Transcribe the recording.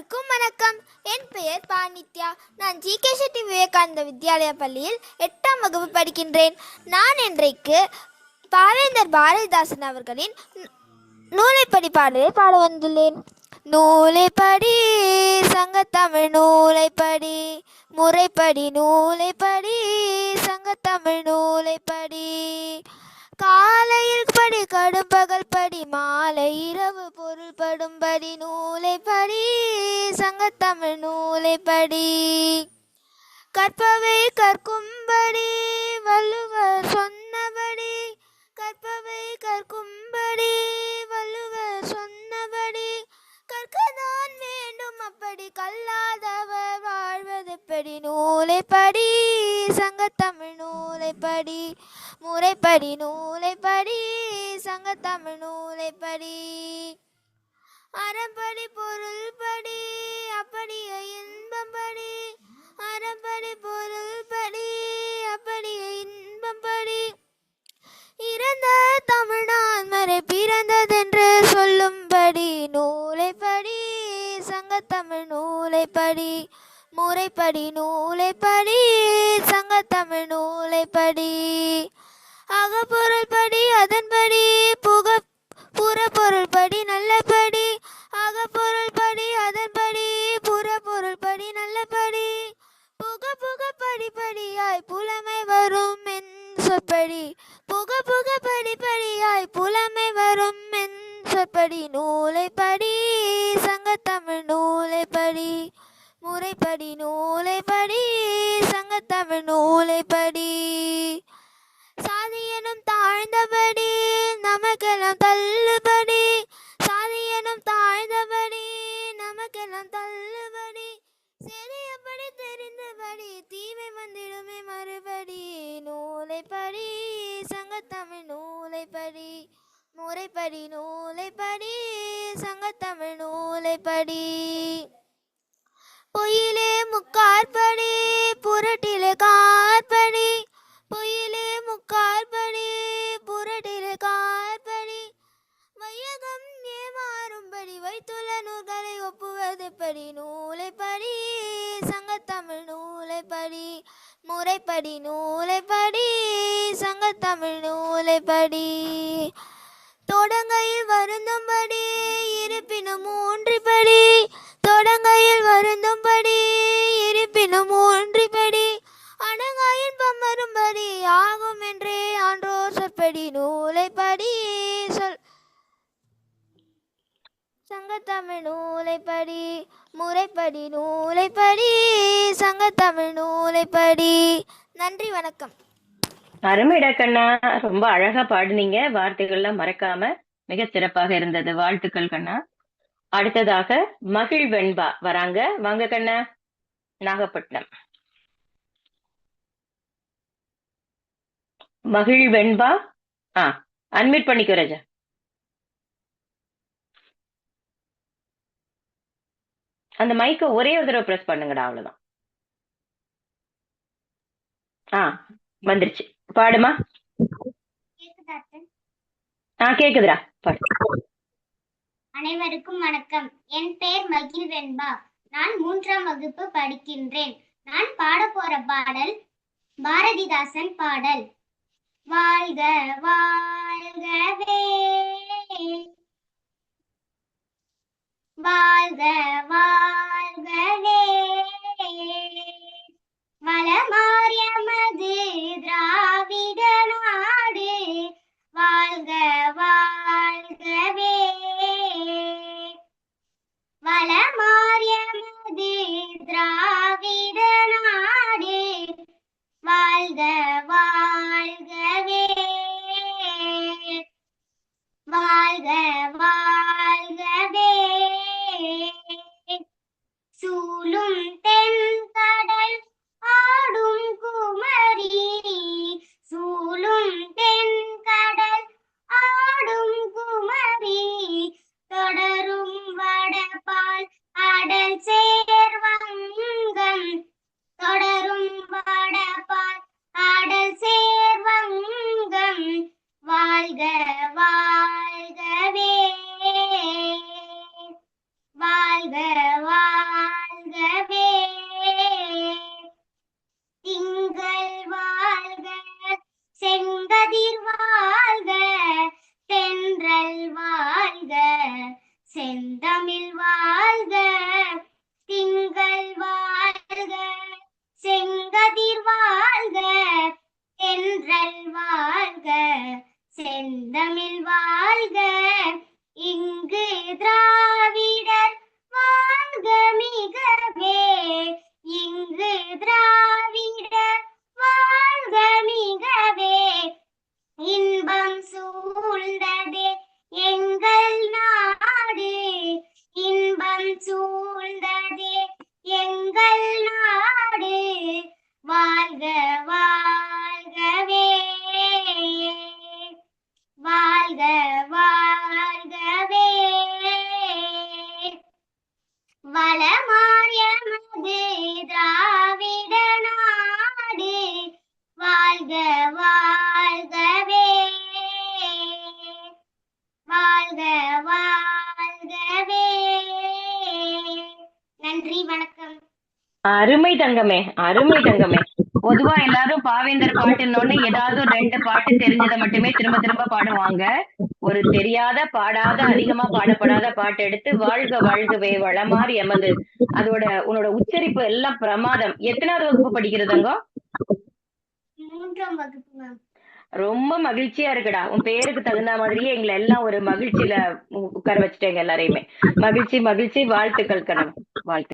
அனைவருக்கும் வணக்கம். என் பெயர் பானித்யா. நான் ஜி.கே. செட்டி விவேகானந்த வித்யாலயா பள்ளியில் 8ஆம் வகுப்பு படிக்கின்றேன். நான் இன்றைக்கு பாவேந்தர் பாரதிதாசன் அவர்களின் நூலைப்படி பாடலை பாட வந்துள்ளேன். நூலைப்படி சங்கத்தமிழ் நூலைப்படி, முறைப்படி நூலைப்படி சங்கத்தமிழ் நூலைப்படி, காலையில் படி கடும்பகல் படி, மாலை இரவு பொருள் படும்படி நூலைப்படி சங்கத்தமிழ் நூலைப்படி, கற்பவை கற்கும்படி வள்ளுவர் சொன்னபடி, கற்பவை கற்கும்படி வள்ளுவர் சொன்னபடி, கற்கதான் வேண்டும் அப்படி கல்லாதவர் வாழ்வதெப்படி நூலைப்படி சங்கத்தமிழ் நூலைப்படி, முறைப்படி நூலைப்படி சங்கத்தமிழ் நூலைப்படி, அறப்படி பொருள் படி அப்படியே இன்பம் படி, அறப்படி பொருள் படி அப்படியே இன்பம் படி, இறந்த தமிழ்நாள் மறை பிறந்ததென்று சொல்லும்படி நூலைப்படி சங்கத்தமிழ் நூலைப்படி, முறைப்படி நூலைப்படி சங்கத்தமிழ் நூலைப்படி, அகப்பொருள் படி அதன்படி புறப்பொருள் படி நல்லபடி, அகப்பொருள் படி அதன்படி புறப்பொருள் படி நல்லபடி, புக படிப்படியாய் புலமை வரும் என் சொற்படி, புக படிப்படியாய் புலமை வரும் என் சொற்படி நூலைப்படி சங்கத்தமிழ் நூலைப்படி, முறைப்படி நூலைப்படி சங்கத்தமிழ் நூலைப்படி, சாதியனும் தாழ்ந்தபடி நமக்கெல்லாம் தள்ளுபடி, சாதியனும் தாழ்ந்தபடி நமக்கெல்லாம் தள்ளுபடி, சரியப்படி தெரிந்தபடி தீமை வந்திடுமே மறுபடி நூலைப்படி சங்கத்தமிழ் நூலைப்படி, முறைப்படி நூலைப்படி சங்கத்தமிழ் நூலைப்படி, பொய்யிலே முக்காற்படி புரட்டிலே காற்படி, பொய்யிலே முக்காற்படி புரட்டிலே காற்படி, வையகம் ஏமாறும்படி வைத்துள்ள நூல்களை ஒப்புவதெப்படி நூலைப்படி சங்கத்தமிழ் நூலைப்படி, முறைப்படி நூலைப்படி சங்கத்தமிழ் நூலைப்படி, தொடங்கையில் வருந்தும்படி இருப்பினும் ஊன்றிப்படி, தொடங்கையில் வருந்தும்படி இருப்பினும் ஊன்றிப்படி, அணங்காயின் பம்மரும்படி ஆகும் என்றே ஆன்றோர் சொற்படி நூலைப்படி சங்கத்தமிழ் நூலைப்படி, முறைப்படி நூலைப்படி சங்கத்தமிழ் நூலைப்படி. நன்றி, வணக்கம். அருமைடா கண்ணா, ரொம்ப அழகா பாடுனீங்க. வார்த்தைகள்லாம் மறக்காம மிக சிறப்பாக இருந்தது. வாழ்த்துக்கள் கண்ணா. அடுத்ததாக மகிழ் வெண்பா வராங்க. வாங்க கண்ணா. நாகப்பட்டினம் மகிழ் வெண்பா. அன்மியூட் பண்ணிக்கோ ராஜா. அந்த மைக்க ஒரே ஒரு தடவை பிரஸ் பண்ணுங்கடா, அவ்வளவுதான். வந்துருச்சு. பாடுமா. கேக்குதுடா, பாடு. அனைவருக்கும் வணக்கம். என் பெயர் மகிழ் வெண்பா. நான் 3ஆம் வகுப்பு படிக்கின்றேன். நான் பாட போற பாடல் பாரதிதாசன் பாடல். வாழ்க வாழ்கவே, வாழ்க வாழ்கவே, வளமாரியமது திராவிட நாடு, வாழ்க வாழ்கவே, வளமாரியமது திராவிட நாடு, வாழ்க வாழ்கவே, வாழ்க வாழ்கவே, செங்கதிர் வாழ்க, தென்றல் வாழ்க, செந்தமிழ் வாழ்க, இங்கு திராவிடர் வாழ்க மிகவே, இங்கு திராவிடர் வாழ்க மிகவே, இன்பம் சூழ்ந்ததே எங்கள் நாடு, இன்பம் சூழ்ந்ததே எங்கள் நாடு, வாழ்க வாழ்கவே, வாழ்க வாழ்கவே, வளமாயமது திராவிட நாடு, வாழ்க வாழ்கவே, வாழ்க வாழ்கவே. நன்றி, வணக்கம். அருமை தங்கமே, அருமை தங்கமே. பொதுவா எல்லாரும் பாவேந்தர் பாட்டுன்னொன்னு ஏதாவது 2 பாட்டு தெரிஞ்சதை மட்டுமே திரும்ப திரும்ப பாடுவாங்க. ஒரு தெரியாத பாடாத அதிகமா பாடப்படாத பாட்டு எடுத்து வாழ்க வாழ்கவே வளமார் எமது, அதோட உன்னோட உச்சரிப்பு எல்லாம் பிரமாதம். எத்தனாவது வகுப்பு படிக்கிறதுங்க? 3ஆம் வகுப்பு மேம். ரொம்ப மகிழ்ச்சியா இருக்குடா. உன் பேருக்கு தகுந்த மாதிரியே எங்களை எல்லாம் ஒரு மகிழ்ச்சியில உட்கார வச்சுட்டேங்க எல்லாரையுமே. மகிழ்ச்சி மகிழ்ச்சி. வாழ்த்துக்கள் கண்ணா, வாழ்த்து.